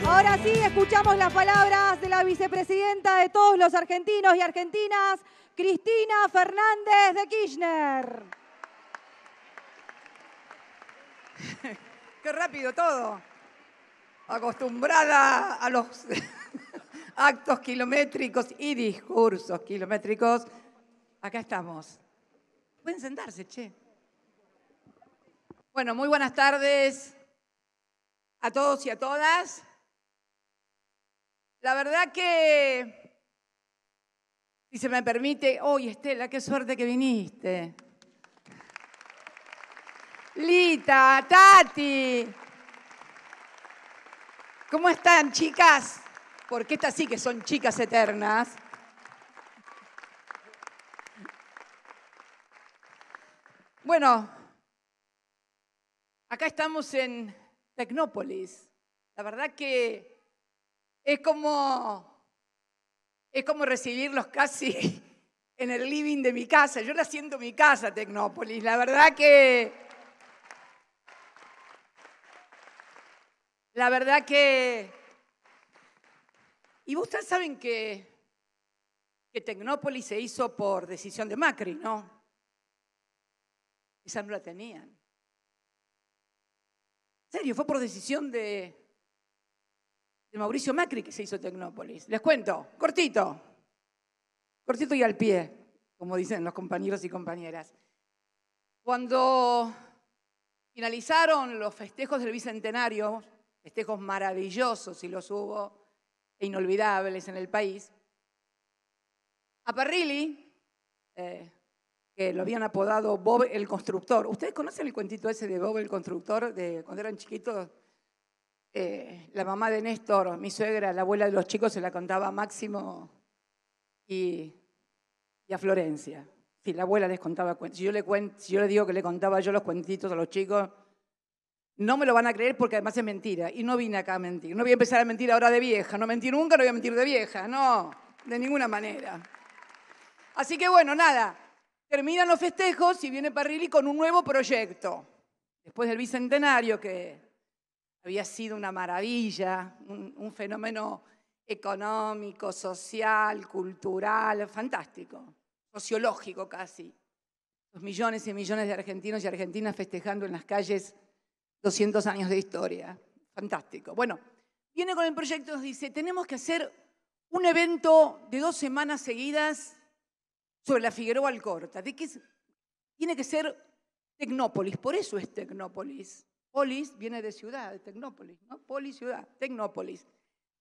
Ahora sí, escuchamos las palabras de la vicepresidenta de todos los argentinos y argentinas, Cristina Fernández de Kirchner. Qué rápido todo. Acostumbrada a los actos kilométricos y discursos kilométricos, acá estamos. Pueden sentarse, che. Bueno, muy buenas tardes a todos y a todas. La verdad que, si se me permite, Estela, qué suerte que viniste. Lita, Tati. ¿Cómo están, chicas? Porque estas sí que son chicas eternas. Bueno, acá estamos en Tecnópolis. La verdad que es como recibirlos casi en el living de mi casa. Yo la siento mi casa, Tecnópolis. La verdad que y ustedes saben que Tecnópolis se hizo por decisión de Macri, ¿no? Esa no la tenían. En serio, fue por decisión de Mauricio Macri que se hizo Tecnópolis. Les cuento, cortito y al pie, como dicen los compañeros y compañeras. Cuando finalizaron los festejos del Bicentenario, festejos maravillosos y los hubo, e inolvidables en el país, a Parrilli, que lo habían apodado Bob el Constructor. ¿Ustedes conocen el cuentito ese de Bob el Constructor? De cuando eran chiquitos, la mamá de Néstor, mi suegra, la abuela de los chicos, se la contaba a Máximo y a Florencia. Sí, la abuela les contaba cuentos. Si yo le digo que le contaba yo los cuentitos a los chicos, no me lo van a creer porque además es mentira. Y no vine acá a mentir. No voy a empezar a mentir ahora de vieja. No mentí nunca, no voy a mentir de vieja. No, de ninguna manera. Así que bueno, nada. Terminan los festejos y viene Parrilli con un nuevo proyecto. Después del Bicentenario, que había sido una maravilla, un fenómeno económico, social, cultural, fantástico, sociológico casi. Los millones y millones de argentinos y argentinas festejando en las calles 200 años de historia. Fantástico. Bueno, viene con el proyecto y nos dice, tenemos que hacer un evento de 2 semanas seguidas sobre la Figueroa Alcorta. Tiene que ser Tecnópolis, por eso es Tecnópolis. Polis viene de ciudad, de Tecnópolis, ¿no? Polis, ciudad, Tecnópolis.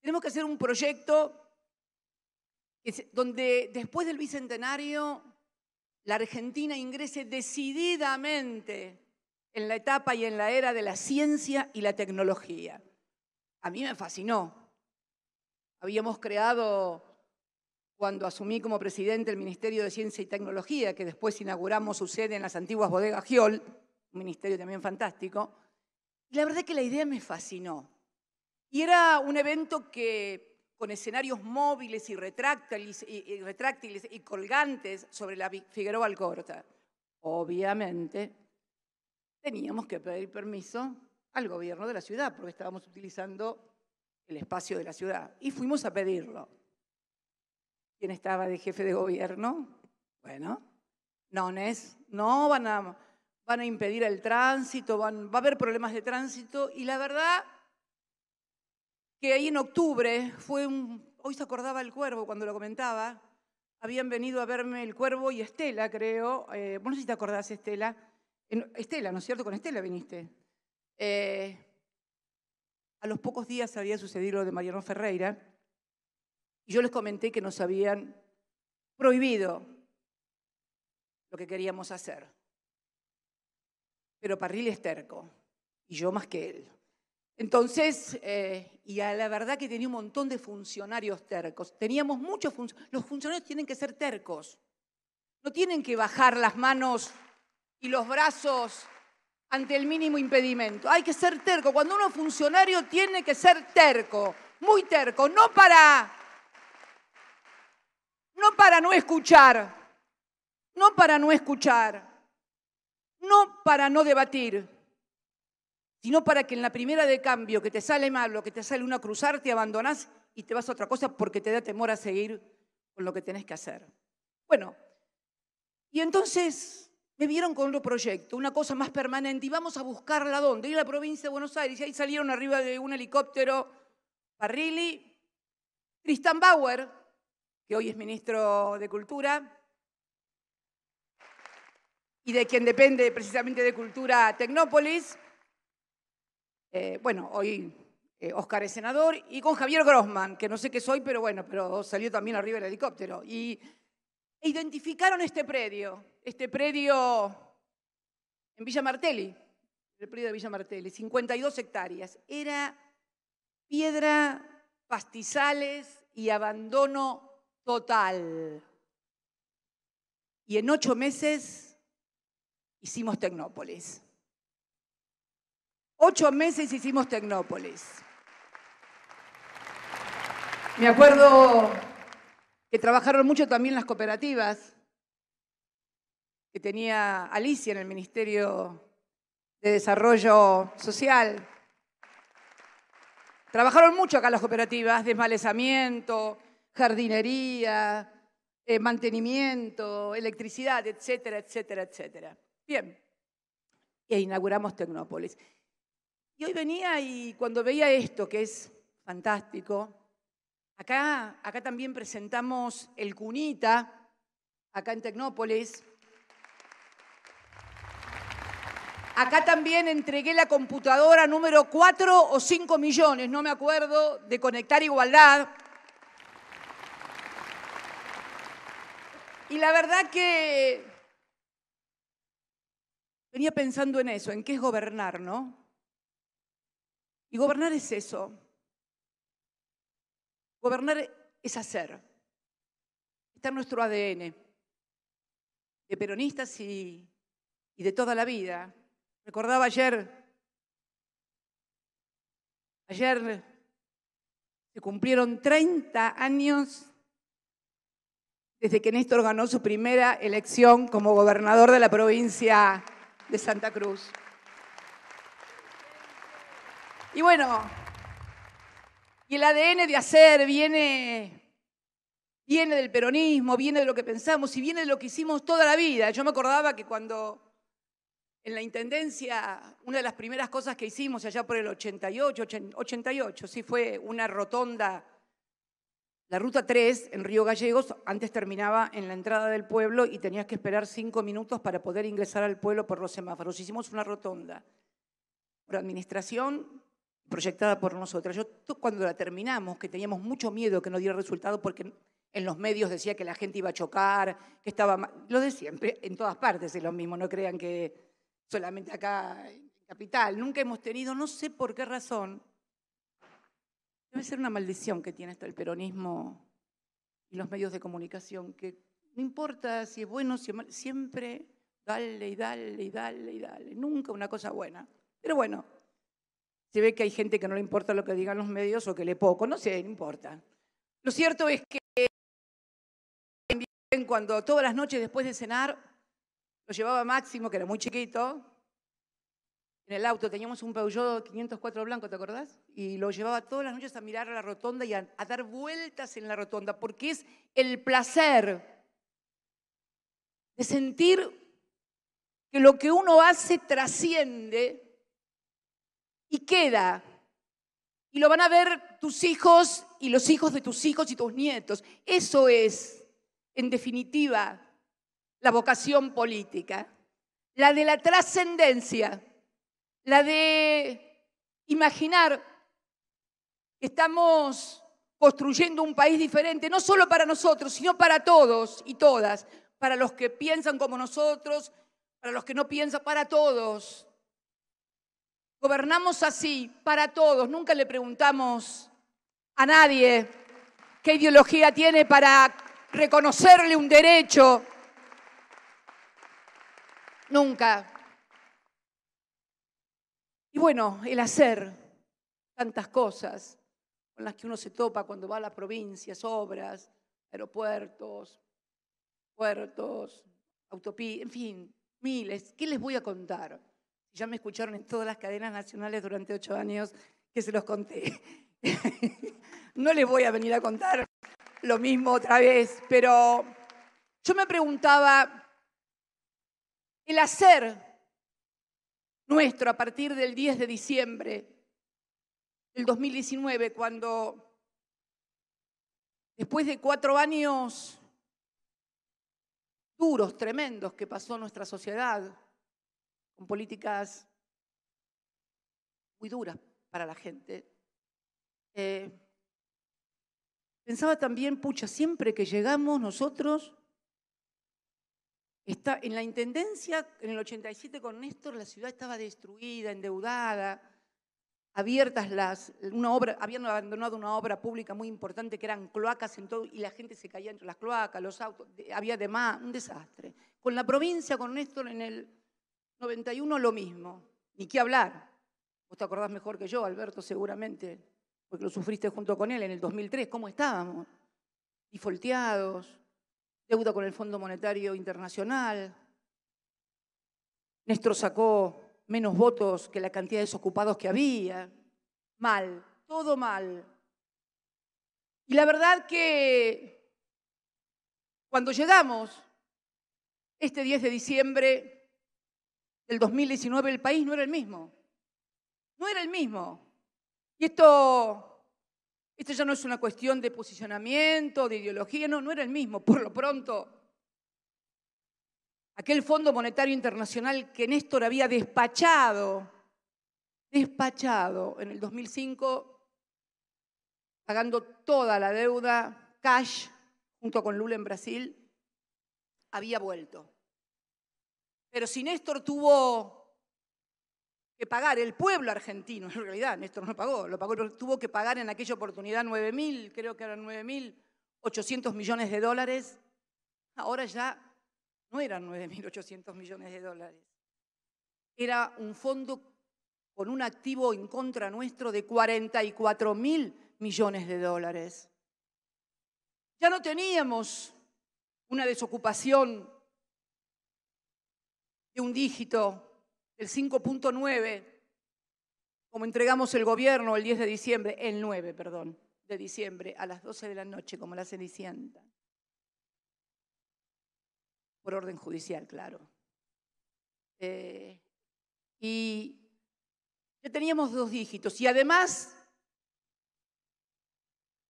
Tenemos que hacer un proyecto donde después del Bicentenario la Argentina ingrese decididamente en la etapa y en la era de la ciencia y la tecnología. A mí me fascinó. Habíamos creado, cuando asumí como presidente, el Ministerio de Ciencia y Tecnología, que después inauguramos su sede en las antiguas bodegas Giol, un ministerio también fantástico. Y la verdad es que la idea me fascinó. Y era un evento que, con escenarios móviles y retráctiles y colgantes sobre la Figueroa Alcorta, obviamente teníamos que pedir permiso al gobierno de la ciudad, porque estábamos utilizando el espacio de la ciudad. Y fuimos a pedirlo. ¿Quién estaba de jefe de gobierno? Bueno, no van a impedir el tránsito, va a haber problemas de tránsito. Y la verdad que ahí en octubre hoy se acordaba el Cuervo cuando lo comentaba, habían venido a verme el Cuervo y Estela, creo. No sé si te acordás, Estela. Estela, ¿no es cierto? Con Estela viniste. A los pocos días había sucedido lo de Mariano Ferreira y yo les comenté que nos habían prohibido lo que queríamos hacer. Pero Parrilli es terco y yo más que él. Entonces, y a la verdad que tenía un montón de funcionarios tercos. Teníamos muchos funcionarios. Los funcionarios tienen que ser tercos. No tienen que bajar las manos y los brazos ante el mínimo impedimento. Hay que ser terco. Cuando uno es funcionario tiene que ser terco, muy terco, no para no escuchar, no para no debatir, sino para que en la primera de cambio que te sale mal o que te sale una cruzar, te abandonás y te vas a otra cosa porque te da temor a seguir con lo que tenés que hacer. Bueno, y entonces me vieron con otro proyecto, una cosa más permanente, y vamos a buscarla ¿dónde? Ir a la provincia de Buenos Aires, y ahí salieron arriba de un helicóptero Parrilli, Tristan Bauer, que hoy es ministro de Cultura, y de quien depende precisamente de Cultura Tecnópolis. Bueno, hoy Oscar es senador, y con Javier Grossman, que no sé qué soy, pero bueno, pero salió también arriba del helicóptero. E identificaron este predio en Villa Martelli, el predio de Villa Martelli, 52 hectáreas. Era piedra, pastizales y abandono total. Y en 8 meses hicimos Tecnópolis. 8 meses hicimos Tecnópolis. Me acuerdo que trabajaron mucho también las cooperativas que tenía Alicia en el Ministerio de Desarrollo Social. Trabajaron mucho acá las cooperativas, desmalezamiento, jardinería, mantenimiento, electricidad, etcétera, etcétera, etcétera. Bien, e inauguramos Tecnópolis. Y hoy venía y cuando veía esto, que es fantástico, acá también presentamos el Cunita, acá en Tecnópolis. Acá también entregué la computadora número 4 o 5 millones, no me acuerdo, de Conectar Igualdad. Y la verdad que venía pensando en eso, en qué es gobernar, ¿no? Y gobernar es eso. Gobernar es hacer. Está en nuestro ADN, de peronistas y de toda la vida. Recordaba ayer se cumplieron 30 años desde que Néstor ganó su primera elección como gobernador de la provincia de Santa Cruz. Y bueno, y el ADN de hacer viene del peronismo, viene de lo que pensamos y viene de lo que hicimos toda la vida. Yo me acordaba que cuando en la Intendencia, una de las primeras cosas que hicimos allá por el 88, sí, fue una rotonda. La Ruta 3 en Río Gallegos antes terminaba en la entrada del pueblo y tenías que esperar 5 minutos para poder ingresar al pueblo por los semáforos. Hicimos una rotonda por administración proyectada por nosotras. Cuando la terminamos, que teníamos mucho miedo que no diera resultado porque en los medios decía que la gente iba a chocar, que estaba mal. Lo de siempre, en todas partes es lo mismo, no crean que solamente acá en Capital. Nunca hemos tenido, no sé por qué razón, debe ser una maldición que tiene hasta el peronismo y los medios de comunicación, que no importa si es bueno, si es malo, siempre dale y dale y dale y dale. Nunca una cosa buena. Pero bueno, se ve que hay gente que no le importa lo que digan los medios o que le poco, no sé, no importa. Lo cierto es que cuando todas las noches después de cenar, lo llevaba Máximo, que era muy chiquito, en el auto teníamos un Peugeot 504 blanco, ¿te acordás? Y lo llevaba todas las noches a mirar a la rotonda y a dar vueltas en la rotonda, porque es el placer de sentir que lo que uno hace trasciende y queda. Y lo van a ver tus hijos y los hijos de tus hijos y tus nietos. Eso es, en definitiva, la vocación política. La de la trascendencia. La de imaginar que estamos construyendo un país diferente, no solo para nosotros, sino para todos y todas. Para los que piensan como nosotros, para los que no piensan, para todos. Gobernamos así, para todos. Nunca le preguntamos a nadie qué ideología tiene para reconocerle un derecho. Nunca. Y bueno, el hacer tantas cosas con las que uno se topa cuando va a las provincias, obras, aeropuertos, puertos, autopistas, en fin, miles. ¿Qué les voy a contar? Ya me escucharon en todas las cadenas nacionales durante 8 años que se los conté. No les voy a venir a contar lo mismo otra vez, pero yo me preguntaba, el hacer nuestro a partir del 10 de diciembre del 2019, cuando después de 4 años duros, tremendos que pasó nuestra sociedad, con políticas muy duras para la gente, pensaba también, pucha, siempre que llegamos nosotros, en la Intendencia, en el 87 con Néstor, la ciudad estaba destruida, endeudada, habían abandonado una obra pública muy importante que eran cloacas en todo, y la gente se caía entre las cloacas, los autos, había demás, un desastre. Con la provincia, con Néstor, en el 91 lo mismo, ni qué hablar. Vos te acordás mejor que yo, Alberto, seguramente, porque lo sufriste junto con él en el 2003. ¿Cómo estábamos? Difolteados, deuda con el Fondo Monetario Internacional. Néstor sacó menos votos que la cantidad de desocupados que había. Mal, todo mal. Y la verdad que cuando llegamos este 10 de diciembre del 2019, el país no era el mismo. No era el mismo. Y esto ya no es una cuestión de posicionamiento, de ideología, no era el mismo. Por lo pronto, aquel Fondo Monetario Internacional que Néstor había despachado en el 2005, pagando toda la deuda, cash, junto con Lula en Brasil, había vuelto. Pero si Néstor tuvo que pagar, el pueblo argentino, en realidad Néstor no pagó, tuvo que pagar en aquella oportunidad 9.000, creo que eran 9.800 millones de dólares, ahora ya no eran 9.800 millones de dólares. Era un fondo con un activo en contra nuestro de 44.000 millones de dólares. Ya no teníamos una desocupación de un dígito, del 5.9, como entregamos el gobierno el 10 de diciembre, el 9, perdón, de diciembre, a las 12 de la noche, como la Cenicienta. Por orden judicial, claro. Y ya teníamos 2 dígitos. Y además,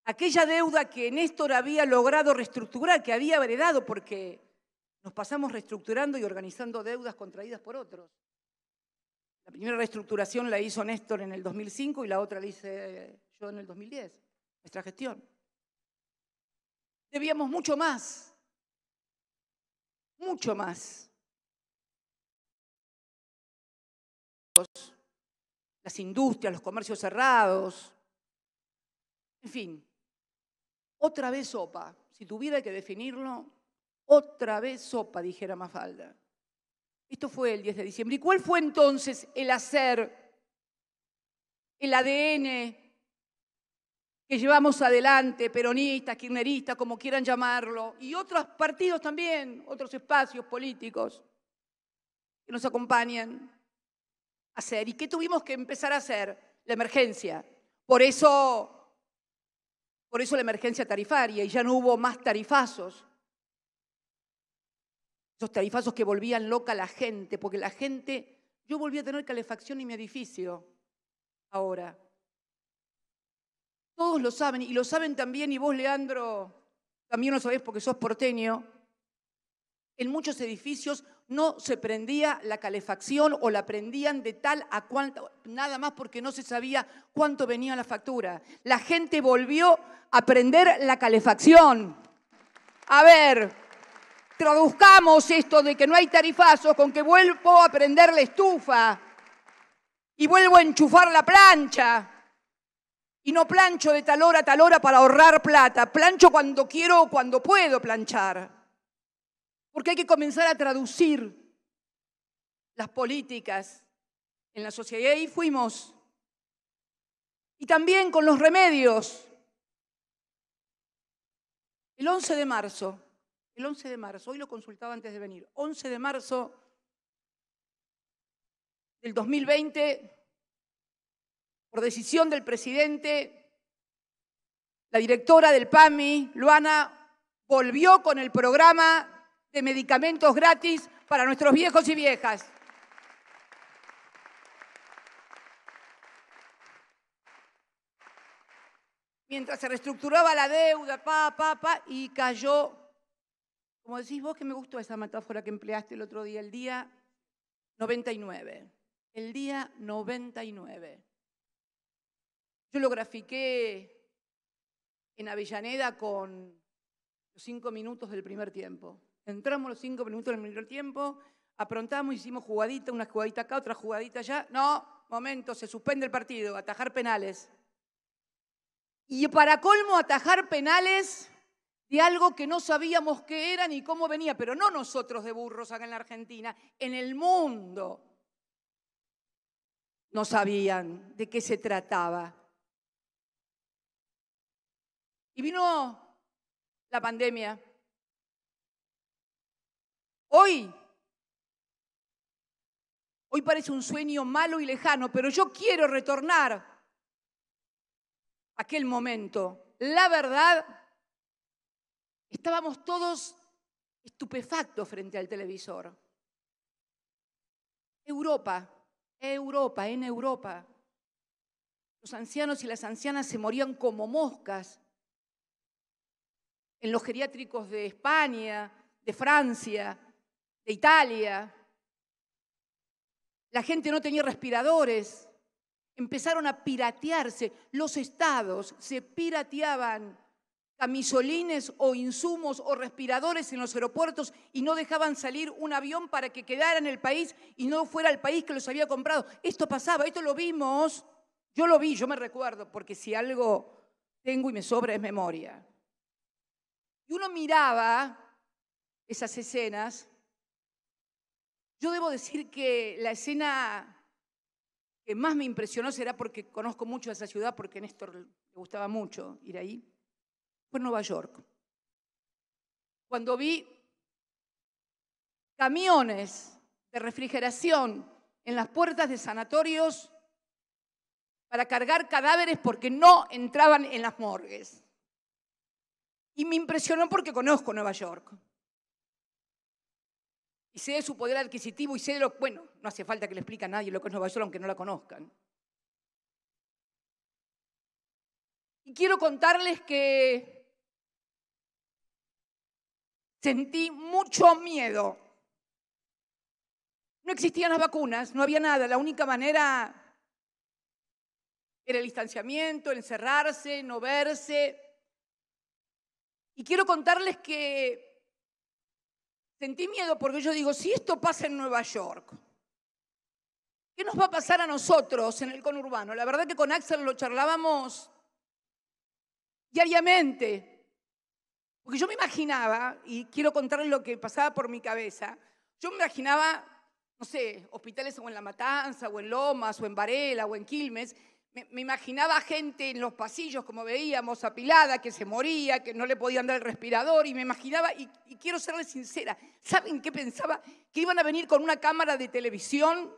aquella deuda que Néstor había logrado reestructurar, que había heredado, porque nos pasamos reestructurando y organizando deudas contraídas por otros. La primera reestructuración la hizo Néstor en el 2005 y la otra la hice yo en el 2010, nuestra gestión. Debíamos mucho más. Mucho más. Las industrias, los comercios cerrados, en fin. Otra vez sopa. Si tuviera que definirlo, otra vez sopa, dijera Mafalda. Esto fue el 10 de diciembre. ¿Y cuál fue entonces el hacer, el ADN que llevamos adelante, peronistas, kirchneristas, como quieran llamarlo, y otros partidos también, otros espacios políticos que nos acompañan a hacer? ¿Y qué tuvimos que empezar a hacer? La emergencia. Por eso la emergencia tarifaria, y ya no hubo más tarifazos. Esos tarifazos que volvían loca a la gente, porque la gente, yo volví a tener calefacción en mi edificio ahora. Todos lo saben, y lo saben también, y vos, Leandro, también lo sabés porque sos porteño. En muchos edificios no se prendía la calefacción o la prendían de tal a cual, nada más porque no se sabía cuánto venía la factura. La gente volvió a prender la calefacción. A ver, traduzcamos esto de que no hay tarifazos con que vuelvo a prender la estufa y vuelvo a enchufar la plancha. Y no plancho de tal hora a tal hora para ahorrar plata. Plancho cuando quiero o cuando puedo planchar. Porque hay que comenzar a traducir las políticas en la sociedad. Y ahí fuimos. Y también con los remedios. El 11 de marzo, hoy lo consultaba antes de venir, 11 de marzo del 2020, por decisión del presidente, la directora del PAMI, Luana, volvió con el programa de medicamentos gratis para nuestros viejos y viejas. Mientras se reestructuraba la deuda, y cayó, como decís vos, que me gustó esa metáfora que empleaste el otro día, el día 99. El día 99. Yo lo grafiqué en Avellaneda con los 5 minutos del primer tiempo. Entramos los 5 minutos del primer tiempo, aprontamos, hicimos jugadita, una jugadita acá, otra jugadita allá. No, momento, se suspende el partido, atajar penales. Y para colmo, atajar penales de algo que no sabíamos qué era ni cómo venía, pero no nosotros de burros acá en la Argentina, en el mundo no sabían de qué se trataba. Y vino la pandemia. Hoy parece un sueño malo y lejano, pero yo quiero retornar a aquel momento. La verdad, estábamos todos estupefactos frente al televisor. En Europa. Los ancianos y las ancianas se morían como moscas en los geriátricos de España, de Francia, de Italia. La gente no tenía respiradores. Empezaron a piratearse. Los estados se pirateaban camisolines o insumos o respiradores en los aeropuertos y no dejaban salir un avión para que quedara en el país y no fuera el país que los había comprado. Esto pasaba, esto lo vimos. Yo lo vi, yo me recuerdo, porque si algo tengo y me sobra es memoria. Y uno miraba esas escenas. Yo debo decir que la escena que más me impresionó, será porque conozco mucho esa ciudad, porque a Néstor le gustaba mucho ir ahí, fue Nueva York. Cuando vi camiones de refrigeración en las puertas de sanatorios para cargar cadáveres porque no entraban en las morgues. Y me impresionó porque conozco Nueva York. Y sé de su poder adquisitivo y sé de lo... Bueno, no hace falta que le explique a nadie lo que es Nueva York, aunque no la conozcan. Y quiero contarles que sentí mucho miedo. No existían las vacunas, no había nada. La única manera era el distanciamiento, el encerrarse, no verse. Y quiero contarles que sentí miedo porque yo digo, si esto pasa en Nueva York, ¿qué nos va a pasar a nosotros en el conurbano? La verdad que con Axel lo charlábamos diariamente. Porque yo me imaginaba, y quiero contarles lo que pasaba por mi cabeza, yo me imaginaba, no sé, hospitales o en La Matanza, o en Lomas, o en Varela, o en Quilmes. Me imaginaba gente en los pasillos, como veíamos, apilada, que se moría, que no le podían dar el respirador, y me imaginaba, y quiero serles sincera, ¿saben qué pensaba? Que iban a venir con una cámara de televisión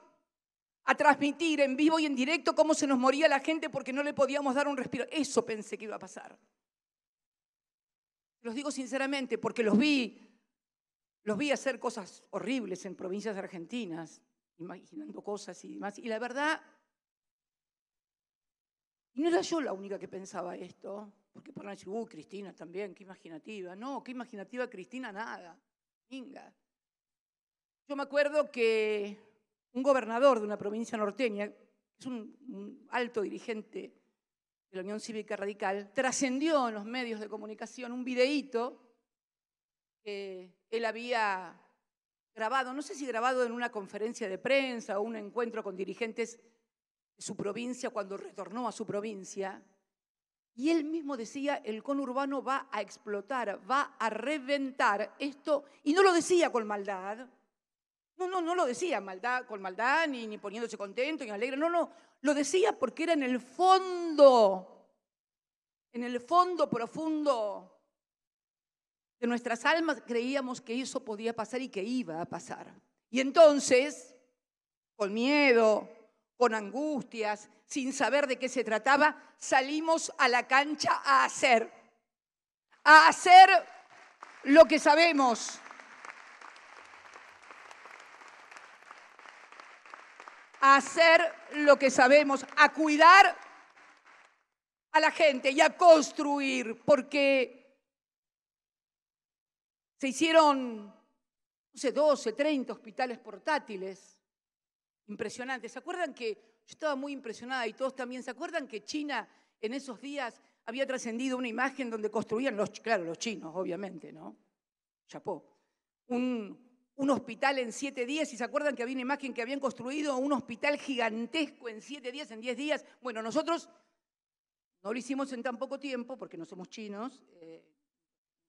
a transmitir en vivo y en directo cómo se nos moría la gente porque no le podíamos dar un respirador. Eso pensé que iba a pasar. Los digo sinceramente, porque los vi hacer cosas horribles en provincias argentinas, imaginando cosas y demás, y la verdad... Y no era yo la única que pensaba esto, porque para decir, Cristina también, qué imaginativa. No, qué imaginativa Cristina, nada. Venga. Yo me acuerdo que un gobernador de una provincia norteña, es un alto dirigente de la Unión Cívica Radical, trascendió en los medios de comunicación un videíto que él había grabado, no sé si grabado en una conferencia de prensa o un encuentro con dirigentes de su provincia cuando retornó a su provincia, y él mismo decía, el conurbano va a explotar, va a reventar esto, y no lo decía con maldad, no lo decía con maldad, ni poniéndose contento, ni alegre, no, lo decía porque era en el fondo profundo de nuestras almas, creíamos que eso podía pasar y que iba a pasar. Y entonces con miedo, con angustias, sin saber de qué se trataba, salimos a la cancha a hacer lo que sabemos. A hacer lo que sabemos, a cuidar a la gente y a construir, porque se hicieron, no sé, 12, 30 hospitales portátiles. Impresionantes. ¿Se acuerdan que yo estaba muy impresionada y todos también? ¿Se acuerdan que China en esos días había trascendido una imagen donde construían, claro, los chinos, obviamente, ¿no? Chapó. Un hospital en 7 días, y se acuerdan que había una imagen que habían construido un hospital gigantesco en 7 días, en 10 días. Bueno, nosotros no lo hicimos en tan poco tiempo porque no somos chinos,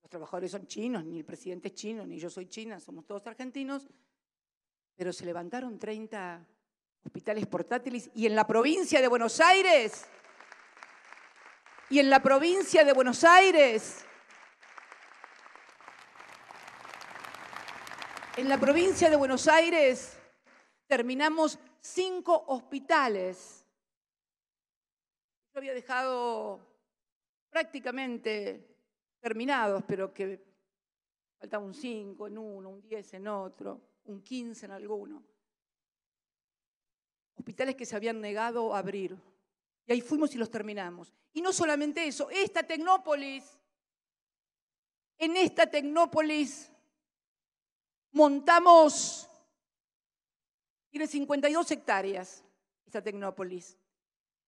los trabajadores son chinos, ni el presidente es chino, ni yo soy china, somos todos argentinos, pero se levantaron 30 hospitales portátiles y en la provincia de Buenos Aires, terminamos 5 hospitales. Yo había dejado prácticamente terminados, pero que faltaba un 5 en uno, un 10 en otro, un 15 en alguno. Hospitales que se habían negado a abrir. Y ahí fuimos y los terminamos. Y no solamente eso, en esta Tecnópolis montamos, tiene 52 hectáreas esta Tecnópolis.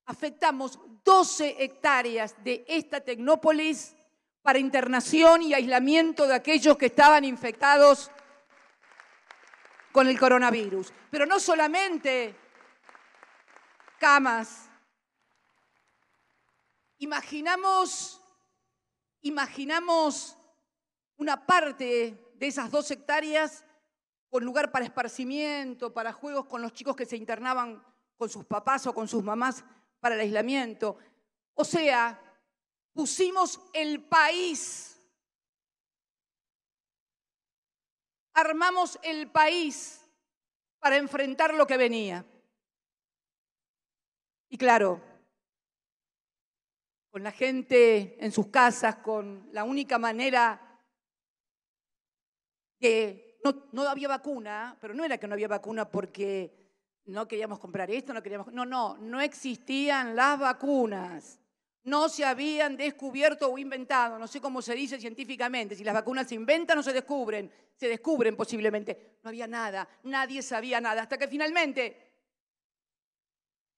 Afectamos 12 hectáreas de esta Tecnópolis para internación y aislamiento de aquellos que estaban infectados con el coronavirus. Pero no solamente camas. Imaginamos una parte de esas 2 hectáreas con lugar para esparcimiento, para juegos con los chicos que se internaban con sus papás o con sus mamás para el aislamiento. O sea, pusimos el país, armamos el país para enfrentar lo que venía. Y claro, con la gente en sus casas, con la única manera que no había vacuna, pero no era que no había vacuna porque no queríamos comprar esto, no existían las vacunas. No se habían descubierto o inventado, no sé cómo se dice científicamente, si las vacunas se inventan o se descubren posiblemente. No había nada, nadie sabía nada, hasta que finalmente,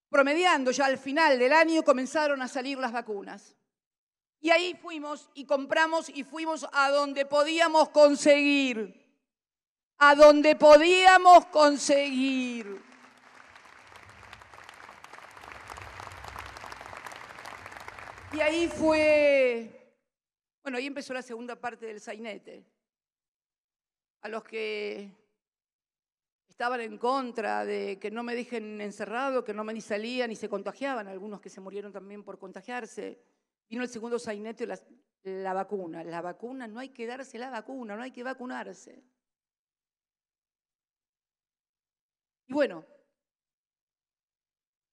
promediando ya al final del año, comenzaron a salir las vacunas. Y ahí fuimos y compramos y fuimos a donde podíamos conseguir. Y ahí ahí empezó la segunda parte del sainete. A los que estaban en contra de que no me dejen encerrado, que no me ni salían y se contagiaban, algunos que se murieron también por contagiarse. Vino el segundo sainete, la vacuna. La vacuna, no hay que darse la vacuna, no hay que vacunarse. Y bueno,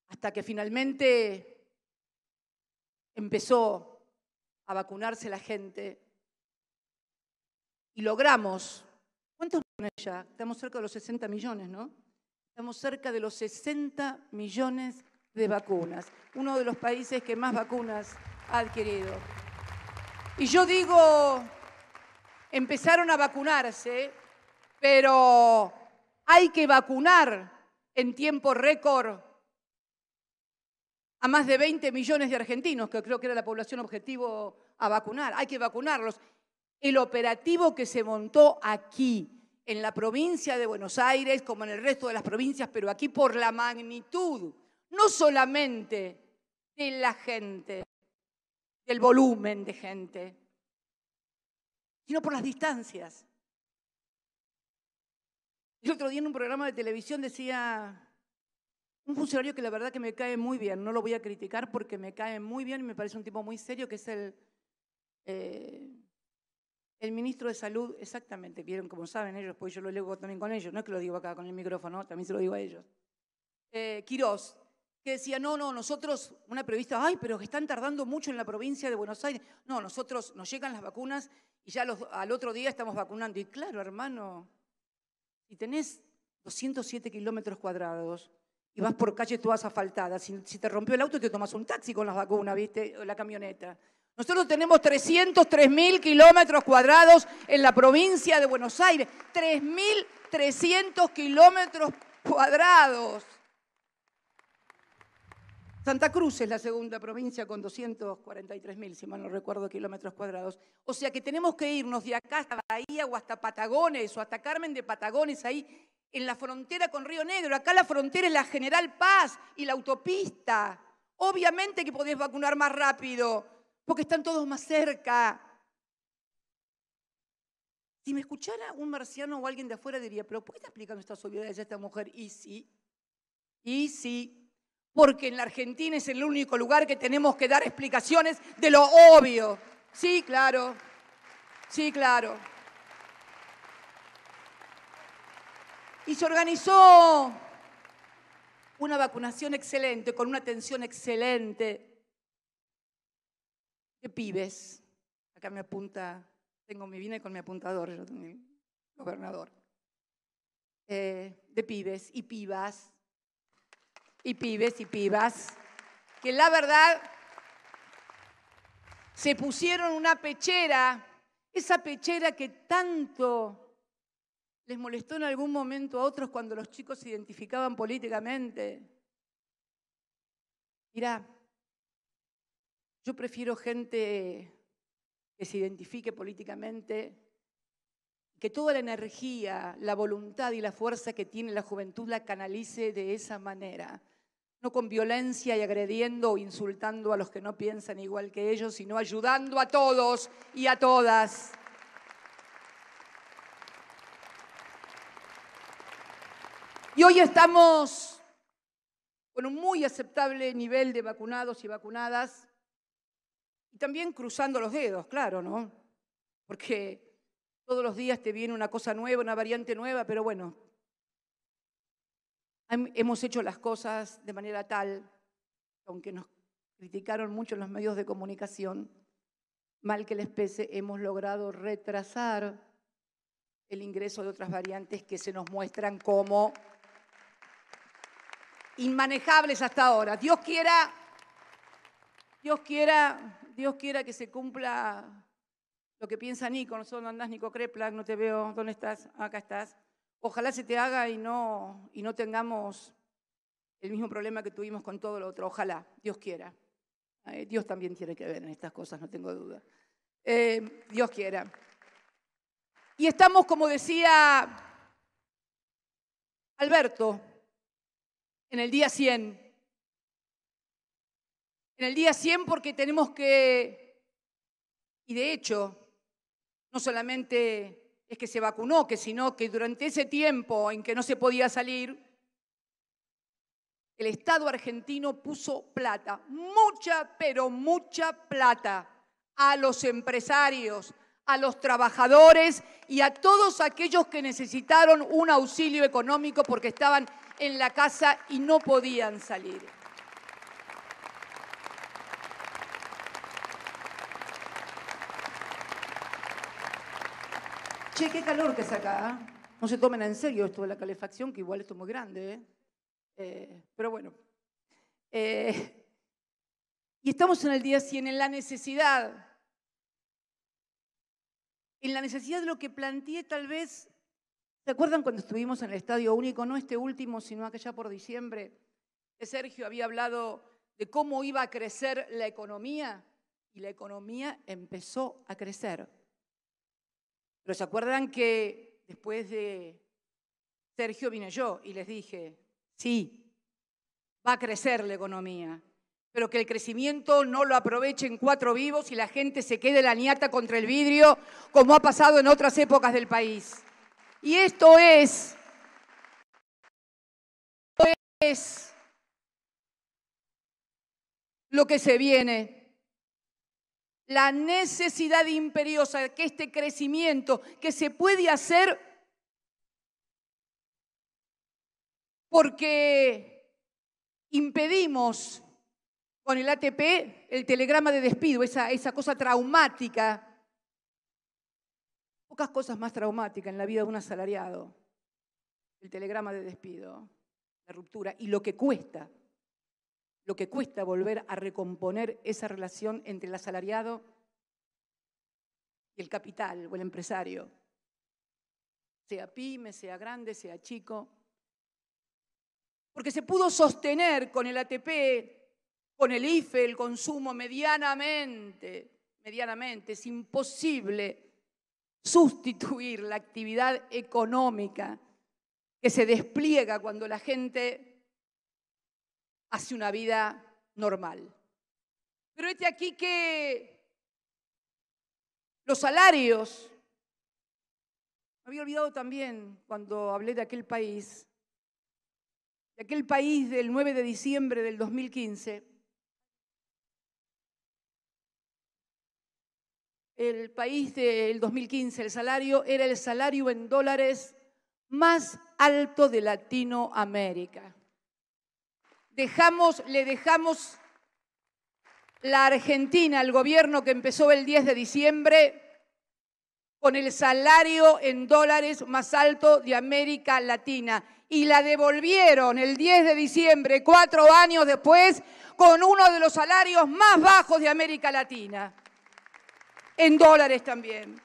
hasta que finalmente empezó a vacunarse la gente y logramos, ¿cuántos millones ya? Estamos cerca de los 60 millones, ¿no? Estamos cerca de los 60 millones de vacunas, uno de los países que más vacunas ha adquirido. Y yo digo, empezaron a vacunarse, pero hay que vacunar en tiempo récord a más de 20 millones de argentinos, que creo que era la población objetivo a vacunar. Hay que vacunarlos. El operativo que se montó aquí, en la provincia de Buenos Aires, como en el resto de las provincias, pero aquí por la magnitud, no solamente de la gente, del volumen de gente, sino por las distancias. El otro día en un programa de televisión decía un funcionario que la verdad que me cae muy bien, no lo voy a criticar porque me cae muy bien y me parece un tipo muy serio, que es el ministro de Salud, exactamente, vieron como saben ellos, pues yo lo leo también con ellos, no es que lo digo acá con el micrófono, también se lo digo a ellos. Quirós, que decía, no, nosotros, una periodista, ay, pero que están tardando mucho en la provincia de Buenos Aires. No, nosotros nos llegan las vacunas y ya al otro día estamos vacunando. Y claro, hermano, si tenés 207 kilómetros cuadrados y vas por calles todas asfaltadas, si te rompió el auto te tomas un taxi con las vacunas, ¿viste? O la camioneta. Nosotros tenemos 303.000 kilómetros cuadrados en la provincia de Buenos Aires. 3.300 kilómetros cuadrados. Santa Cruz es la segunda provincia con 243.000, si mal no recuerdo, kilómetros cuadrados. O sea que tenemos que irnos de acá hasta Bahía o hasta Patagones o hasta Carmen de Patagones, ahí en la frontera con Río Negro. Acá la frontera es la General Paz y la autopista. Obviamente que podés vacunar más rápido, porque están todos más cerca. Si me escuchara un marciano o alguien de afuera diría, pero ¿por qué está explicando estas obviedades a esta mujer? Y sí. Porque en la Argentina es el único lugar que tenemos que dar explicaciones de lo obvio. Sí, claro. Y se organizó una vacunación excelente, con una atención excelente de pibes. Acá me apunta, me vine con mi apuntador, yo tengo mi gobernador. De pibes y pibas. Y pibes y pibas, que la verdad se pusieron una pechera, esa pechera que tanto les molestó en algún momento a otros cuando los chicos se identificaban políticamente. Mirá, yo prefiero gente que se identifique políticamente, que toda la energía, la voluntad y la fuerza que tiene la juventud la canalice de esa manera. No con violencia y agrediendo o insultando a los que no piensan igual que ellos, sino ayudando a todos y a todas. Y hoy estamos con un muy aceptable nivel de vacunados y vacunadas, y también cruzando los dedos, claro, ¿no? Porque todos los días te viene una cosa nueva, una variante nueva, pero bueno, hemos hecho las cosas de manera tal, aunque nos criticaron mucho en los medios de comunicación, mal que les pese, hemos logrado retrasar el ingreso de otras variantes que se nos muestran como inmanejables hasta ahora. Dios quiera que se cumpla lo que piensa Nico. No andás, Nico Kreplak, no te veo. ¿Dónde estás? Acá estás. Ojalá se te haga y no tengamos el mismo problema que tuvimos con todo lo otro. Ojalá, Dios quiera. Dios también tiene que ver en estas cosas, no tengo duda. Dios quiera. Y estamos, como decía Alberto, en el día 100. En el día 100 porque tenemos que, y de hecho, no solamente es que se vacunó, sino que durante ese tiempo en que no se podía salir, el Estado argentino puso plata, mucha, pero mucha plata, a los empresarios, a los trabajadores y a todos aquellos que necesitaron un auxilio económico porque estaban en la casa y no podían salir. Che, qué calor que saca, ¿eh? No se tomen en serio esto de la calefacción, que igual esto es muy grande, pero bueno. Y estamos en el día 100, en la necesidad de lo que planteé tal vez. ¿Se acuerdan cuando estuvimos en el Estadio Único? No este último, sino aquella por diciembre, que Sergio había hablado de cómo iba a crecer la economía, y la economía empezó a crecer. Pero ¿se acuerdan que después de Sergio vine yo y les dije, sí, va a crecer la economía, pero que el crecimiento no lo aprovechen 4 vivos y la gente se quede la ñata contra el vidrio, como ha pasado en otras épocas del país? Y esto es lo que se viene. La necesidad imperiosa de que este crecimiento que se puede hacer porque impedimos con el ATP el telegrama de despido, esa cosa traumática. Pocas cosas más traumáticas en la vida de un asalariado. El telegrama de despido, la ruptura y lo que cuesta volver a recomponer esa relación entre el asalariado y el capital o el empresario. Sea pyme, sea grande, sea chico. Porque se pudo sostener con el ATP, con el IFE, el consumo medianamente. Es imposible sustituir la actividad económica que se despliega cuando la gente hace una vida normal. Pero este aquí que los salarios, me había olvidado también cuando hablé de aquel país del 9 de diciembre del 2015, el país del 2015, el salario era el salario en dólares más alto de Latinoamérica. Le dejamos la Argentina al gobierno que empezó el 10 de diciembre con el salario en dólares más alto de América Latina. Y la devolvieron el 10 de diciembre, 4 años después, con uno de los salarios más bajos de América Latina. En dólares también.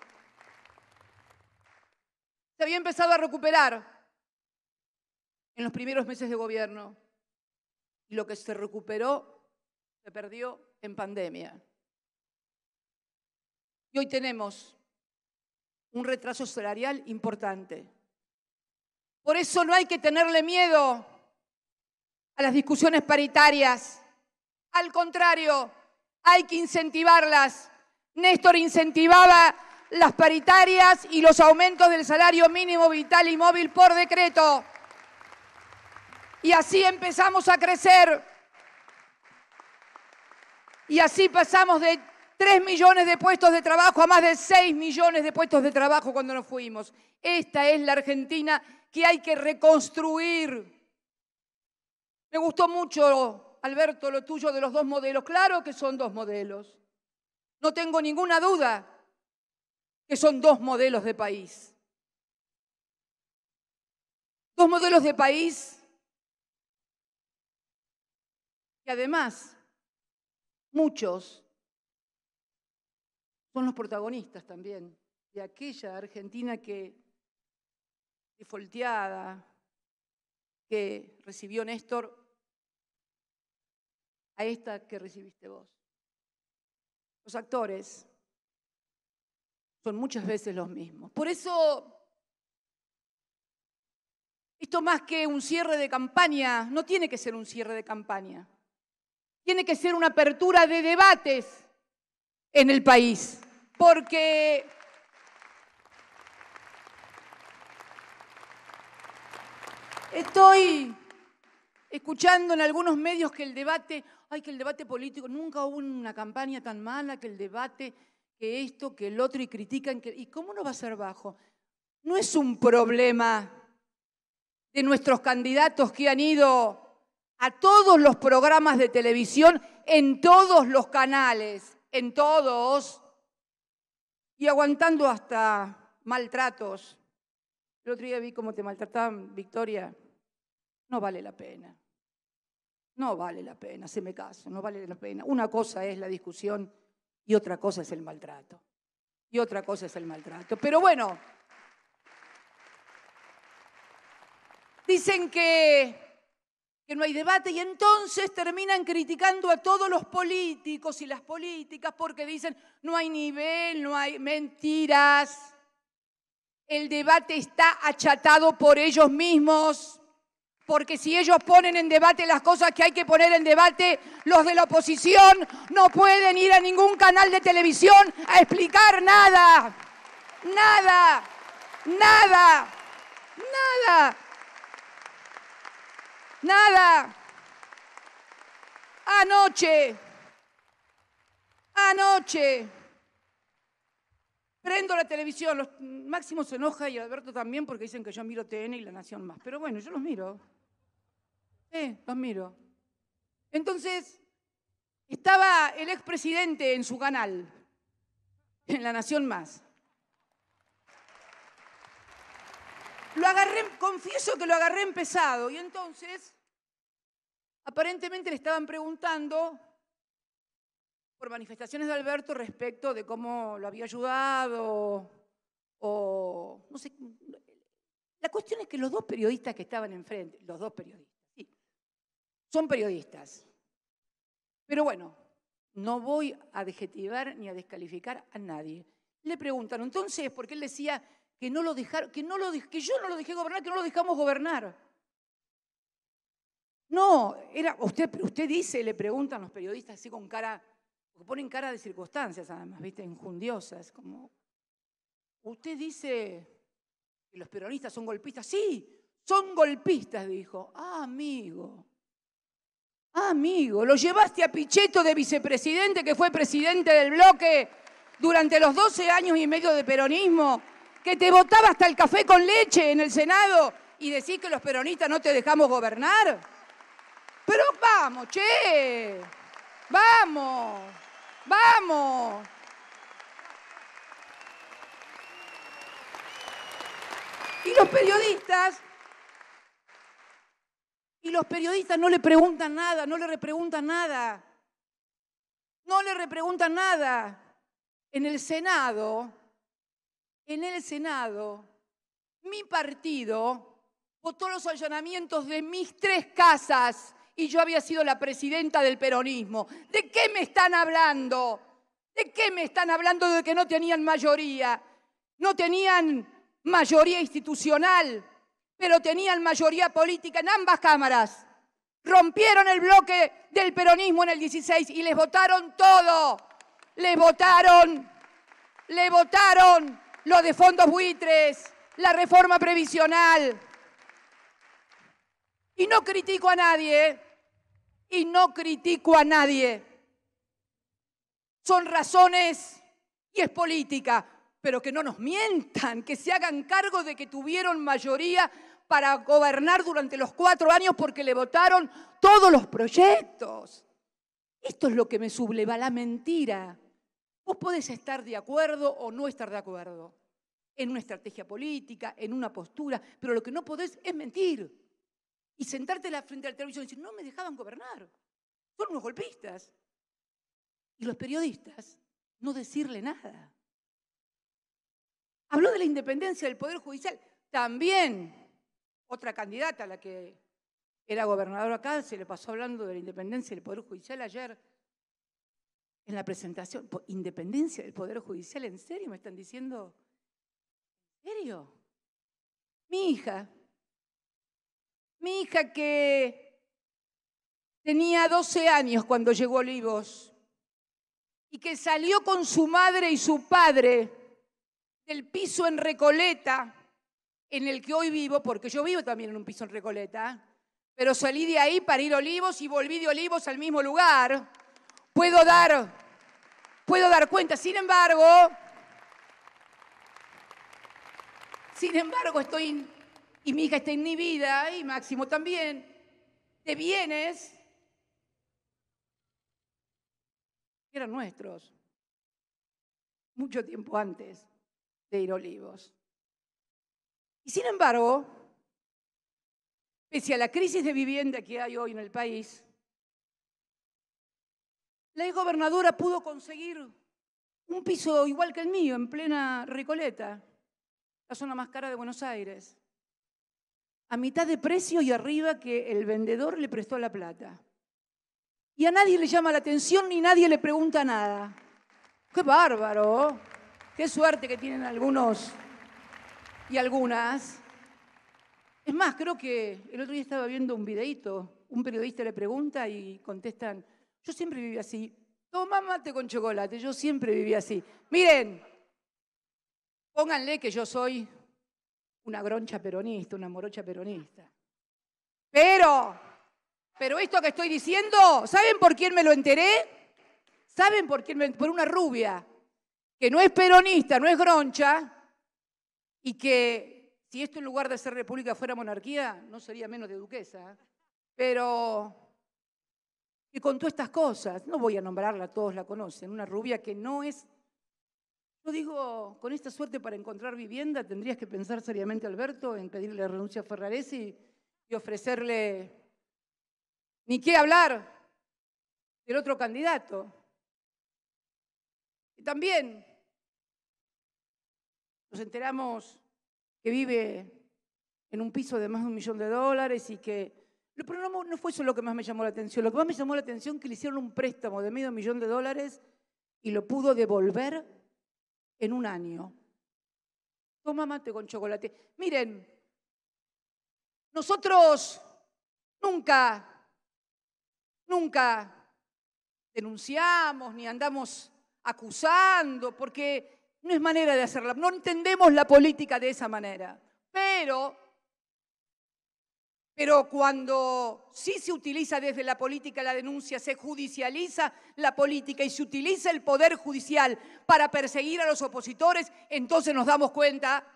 Se había empezado a recuperar en los primeros meses de gobierno. Y lo que se recuperó se perdió en pandemia. Y hoy tenemos un retraso salarial importante. Por eso no hay que tenerle miedo a las discusiones paritarias. Al contrario, hay que incentivarlas. Néstor incentivaba las paritarias y los aumentos del salario mínimo vital y móvil por decreto. Y así empezamos a crecer. Y así pasamos de 3 millones de puestos de trabajo a más de 6 millones de puestos de trabajo cuando nos fuimos. Esta es la Argentina que hay que reconstruir. Me gustó mucho, Alberto, lo tuyo de los 2 modelos. Claro que son 2 modelos. No tengo ninguna duda que son 2 modelos de país. 2 modelos de país que además muchos son los protagonistas también de aquella Argentina que defolteada, que recibió Néstor, a esta que recibiste vos. Los actores son muchas veces los mismos. Por eso, esto más que un cierre de campaña, no tiene que ser un cierre de campaña. Tiene que ser una apertura de debates en el país. Porque estoy escuchando en algunos medios que el debate político, nunca hubo una campaña tan mala, que el debate, que esto, que el otro, y critican. ¿Y cómo no va a ser bajo? No es un problema de nuestros candidatos que han ido a todos los programas de televisión, en todos los canales, en todos, y aguantando hasta maltratos. El otro día vi cómo te maltrataban, Victoria. No vale la pena. No vale la pena, haceme caso, no vale la pena. Una cosa es la discusión y otra cosa es el maltrato. Pero bueno, dicen que no hay debate y entonces terminan criticando a todos los políticos y las políticas porque dicen no hay nivel, no hay mentiras. El debate está achatado por ellos mismos, porque si ellos ponen en debate las cosas que hay que poner en debate, los de la oposición no pueden ir a ningún canal de televisión a explicar nada. Nada. Anoche, prendo la televisión, Máximo se enoja y Alberto también porque dicen que yo miro TN y La Nación más. Pero bueno, yo los miro. Los miro. Entonces, estaba el expresidente en su canal, en La Nación Más. Lo agarré, confieso que lo agarré empezado, y entonces, aparentemente le estaban preguntando por manifestaciones de Alberto respecto de cómo lo había ayudado, o no sé. La cuestión es que los dos periodistas que estaban enfrente, los dos periodistas, sí, son periodistas. Pero bueno, no voy a adjetivar ni a descalificar a nadie. Le preguntaron, entonces, porque él decía que no lo dejaron, que yo no lo dejé gobernar, que no lo dejamos gobernar. No, usted dice, le preguntan los periodistas así con cara, porque ponen cara de circunstancias además, ¿viste? Injundiosas, como, usted dice que los peronistas son golpistas. Sí, son golpistas, dijo. Ah, amigo, lo llevaste a Pichetto de vicepresidente, que fue presidente del bloque durante los 12 años y medio de peronismo, que te votaba hasta el café con leche en el Senado, y decís que los peronistas no te dejamos gobernar. Pero vamos, che, vamos. Y los periodistas no le preguntan nada, no le repreguntan nada. En el Senado, mi partido votó los allanamientos de mis 3 casas y yo había sido la presidenta del peronismo. ¿De qué me están hablando? ¿De qué me están hablando de que no tenían mayoría? No tenían mayoría institucional, pero tenían mayoría política en ambas cámaras. Rompieron el bloque del peronismo en el 16 y les votaron todo. Les votaron lo de fondos buitres, la reforma previsional. Y no critico a nadie, Son razones y es política, pero que no nos mientan, que se hagan cargo de que tuvieron mayoría para gobernar durante los 4 años porque le votaron todos los proyectos. Esto es lo que me subleva, la mentira. Vos podés estar de acuerdo o no estar de acuerdo en una estrategia política, en una postura, pero lo que no podés es mentir y sentarte frente al televisor y decir, no me dejaban gobernar, son unos golpistas. Y los periodistas no decirle nada. Habló de la independencia del Poder Judicial. También otra candidata, la que era gobernadora acá, se le pasó hablando de la independencia del Poder Judicial ayer en la presentación. ¿Independencia del Poder Judicial? ¿En serio me están diciendo? ¿En serio? Mi hija que tenía 12 años cuando llegó a Olivos y que salió con su madre y su padre del piso en Recoleta, en el que hoy vivo, porque yo vivo también en un piso en Recoleta, pero salí de ahí para ir a Olivos y volví de Olivos al mismo lugar. Puedo dar cuenta. Sin embargo, y mi hija está inhibida, y Máximo también, de bienes que eran nuestros, mucho tiempo antes de ir a Olivos. Y sin embargo, pese a la crisis de vivienda que hay hoy en el país, la exgobernadora pudo conseguir un piso igual que el mío, en plena Recoleta, la zona más cara de Buenos Aires, a mitad de precio y arriba que el vendedor le prestó la plata. Y a nadie le llama la atención ni nadie le pregunta nada. ¡Qué bárbaro! ¡Qué suerte que tienen algunos y algunas! Es más, creo que el otro día estaba viendo un videíto, un periodista le pregunta y contestan, yo siempre viví así. Toma mate con chocolate, yo siempre viví así. Miren, pónganle que yo soy una groncha peronista, una morocha peronista. Pero esto que estoy diciendo, ¿saben por quién me lo enteré? ¿Saben por quién? Por una rubia, que no es peronista, no es groncha, y que si esto en lugar de ser república fuera monarquía, no sería menos de duquesa. Pero que contó estas cosas. No voy a nombrarla, todos la conocen. Una rubia que no es... Yo digo, con esta suerte para encontrar vivienda, tendrías que pensar seriamente, Alberto, en pedirle la renuncia a Ferraresi y ofrecerle... Ni qué hablar del otro candidato. Y también nos enteramos que vive en un piso de más de $1 millón y que... Pero no fue eso lo que más me llamó la atención. Lo que más me llamó la atención es que le hicieron un préstamo de $500 millones y lo pudo devolver en 1 año. Toma mate con chocolate. Miren, nosotros nunca denunciamos ni andamos acusando, porque no es manera de hacerla. No entendemos la política de esa manera. Pero cuando sí se utiliza desde la política la denuncia, se judicializa la política y se utiliza el poder judicial para perseguir a los opositores, entonces nos damos cuenta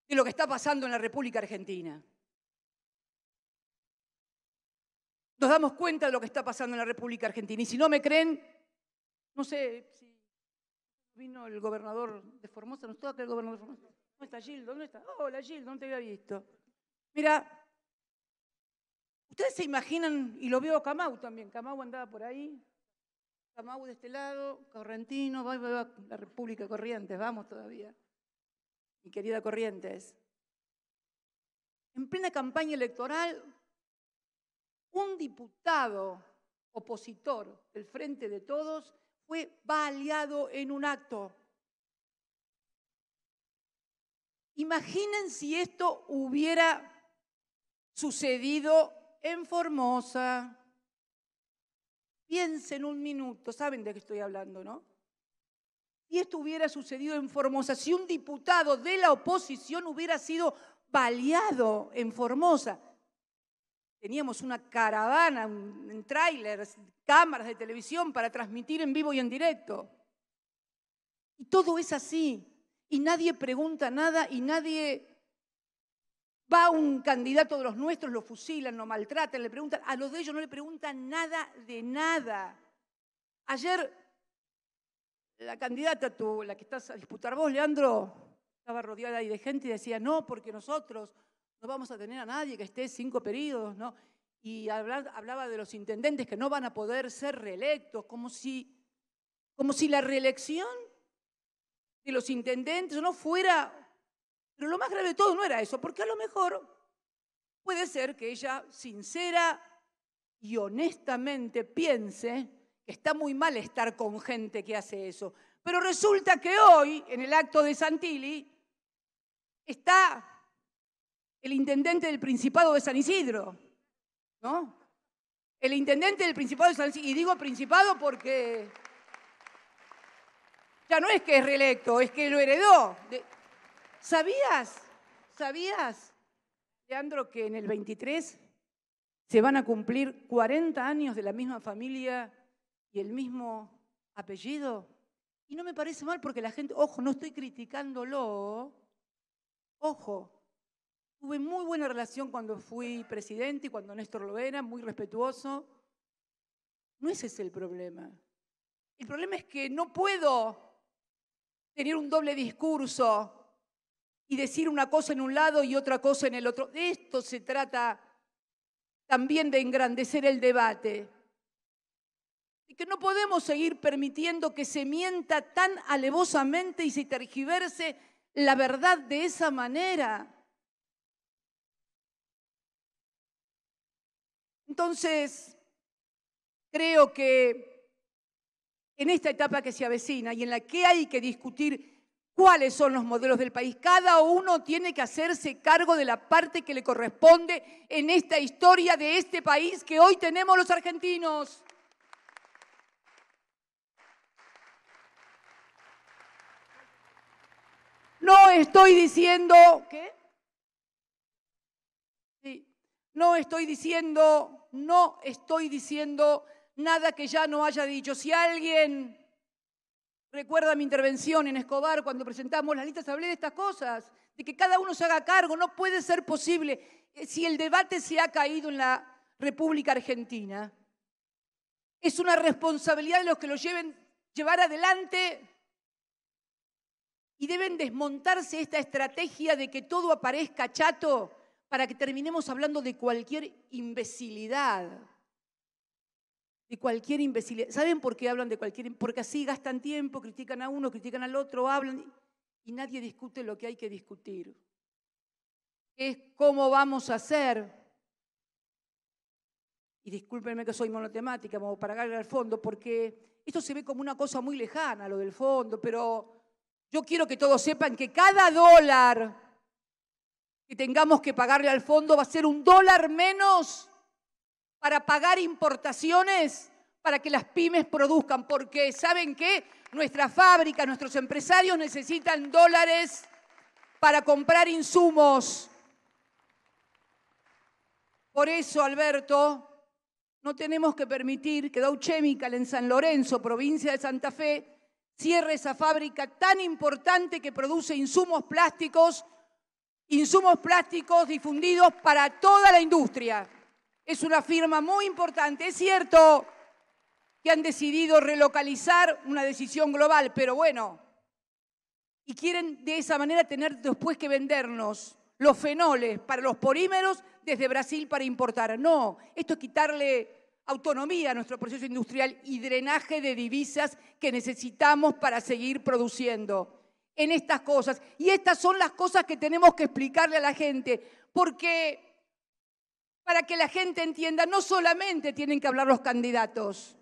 de lo que está pasando en la República Argentina. Nos damos cuenta de lo que está pasando en la República Argentina. Y si no me creen, no sé si vino el gobernador de Formosa, ¿no está acá el gobernador de Formosa? ¿Dónde está Gildo? ¿Dónde está? Hola Gildo, no te había visto. Mira, ustedes se imaginan, y lo veo a Camau también, Camau andaba por ahí, Camau de este lado, Correntino, va la República de Corrientes, vamos todavía, mi querida Corrientes. En plena campaña electoral, un diputado opositor del Frente de Todos fue baleado en un acto. Imaginen si esto hubiera sucedido en Formosa. Piensen un minuto, saben de qué estoy hablando, ¿no? Si esto hubiera sucedido en Formosa, si un diputado de la oposición hubiera sido baleado en Formosa, teníamos una caravana, en trailers, cámaras de televisión para transmitir en vivo y en directo. Y todo es así. Y nadie pregunta nada y nadie... Va a un candidato de los nuestros, lo fusilan, lo maltratan, le preguntan. A los de ellos no le preguntan nada de nada. Ayer, la candidata, la que estás a disputar vos, Leandro, estaba rodeada ahí de gente y decía, no, porque nosotros no vamos a tener a nadie que esté 5 periodos, ¿no? Y hablaba de los intendentes que no van a poder ser reelectos, como si la reelección de los intendentes no fuera... Pero lo más grave de todo no era eso, porque a lo mejor puede ser que ella sincera y honestamente piense que está muy mal estar con gente que hace eso. Pero resulta que hoy, en el acto de Santilli, está el intendente del Principado de San Isidro, ¿no? El intendente del Principado de San Isidro, y digo Principado porque ya no es que es reelecto, es que lo heredó. ¿Sabías, Leandro, que en el 23 se van a cumplir 40 años de la misma familia y el mismo apellido? Y no me parece mal porque la gente, ojo, no estoy criticándolo, ojo, tuve muy buena relación cuando fui presidente y cuando Néstor lo era, muy respetuoso. No ese es el problema. El problema es que no puedo tener un doble discurso y decir una cosa en un lado y otra cosa en el otro. De esto se trata también, de engrandecer el debate. Y que no podemos seguir permitiendo que se mienta tan alevosamente y se tergiverse la verdad de esa manera. Entonces, creo que en esta etapa que se avecina y en la que hay que discutir cuáles son los modelos del país, cada uno tiene que hacerse cargo de la parte que le corresponde en esta historia de este país que hoy tenemos los argentinos. No estoy diciendo... ¿Qué? Sí. No estoy diciendo nada que ya no haya dicho. Si alguien recuerda mi intervención en Escobar cuando presentamos las listas, hablé de estas cosas, de que cada uno se haga cargo. No puede ser posible. Si el debate se ha caído en la República Argentina. Es una responsabilidad de los que lo llevar adelante y deben desmontarse esta estrategia de que todo aparezca chato para que terminemos hablando de cualquier imbecilidad. De cualquier imbecilidad. ¿Saben por qué hablan de cualquier? Porque así gastan tiempo, critican a uno, critican al otro, hablan y nadie discute lo que hay que discutir. Es cómo vamos a hacer. Y discúlpenme que soy monotemática, como para darle al fondo, porque esto se ve como una cosa muy lejana, lo del fondo, pero yo quiero que todos sepan que cada dólar que tengamos que pagarle al fondo va a ser $1 menos para pagar importaciones, para que las pymes produzcan, porque ¿saben qué? Nuestras fábricas, nuestros empresarios necesitan dólares para comprar insumos. Por eso, Alberto, no tenemos que permitir que Dow Chemical en San Lorenzo, provincia de Santa Fe, cierre esa fábrica tan importante que produce insumos plásticos difundidos para toda la industria. Es una firma muy importante. Es cierto que han decidido relocalizar, una decisión global, pero bueno, y quieren de esa manera tener después que vendernos los fenoles para los polímeros desde Brasil para importar. No, esto es quitarle autonomía a nuestro proceso industrial y drenaje de divisas que necesitamos para seguir produciendo en estas cosas. Y estas son las cosas que tenemos que explicarle a la gente, porque para que la gente entienda, no solamente tienen que hablar los candidatos,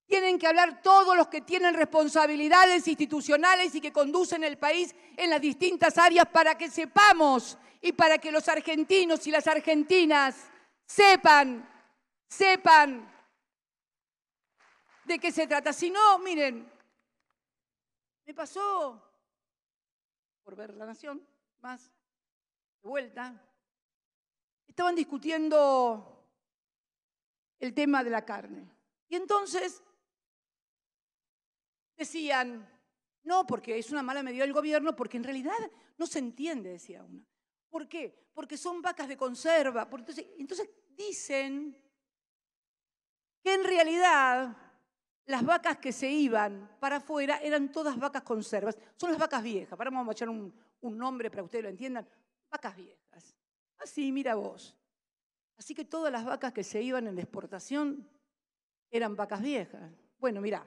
tienen que hablar todos los que tienen responsabilidades institucionales y que conducen el país en las distintas áreas para que sepamos y para que los argentinos y las argentinas sepan de qué se trata. Si no, miren, me pasó por ver La Nación, más de vuelta, estaban discutiendo el tema de la carne. Y entonces decían, no, porque es una mala medida del gobierno, porque en realidad no se entiende, decía una. ¿Por qué? Porque son vacas de conserva. Entonces dicen que en realidad las vacas que se iban para afuera eran todas vacas conservas. Son las vacas viejas. Ahora vamos a echar un nombre para que ustedes lo entiendan. Vacas viejas. Así, mira vos. Así que todas las vacas que se iban en la exportación eran vacas viejas. Bueno, mirá.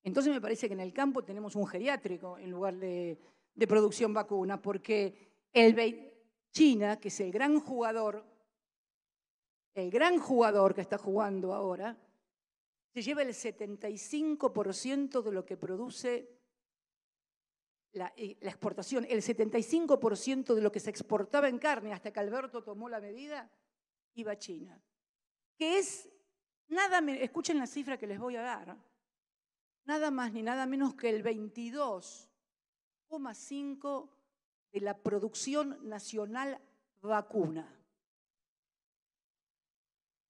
Entonces me parece que en el campo tenemos un geriátrico en lugar de producción vacuna, porque China, que es el gran jugador que está jugando ahora, se lleva el 75% de lo que produce la exportación, el 75% de lo que se exportaba en carne hasta que Alberto tomó la medida, iba a China. Que es escuchen la cifra que les voy a dar, nada más ni nada menos que el 22,5% de la producción nacional vacuna.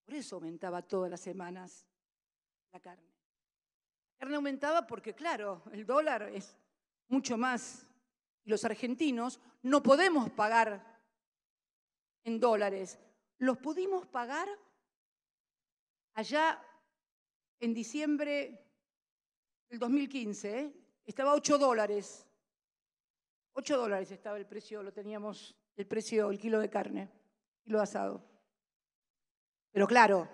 Por eso aumentaba todas las semanas la carne. La carne aumentaba porque, claro, el dólar es mucho más. Y los argentinos no podemos pagar en dólares. Los pudimos pagar allá en diciembre del 2015, estaba a $8. $8 estaba el precio, lo teníamos, el kilo de carne, kilo de asado. Pero claro,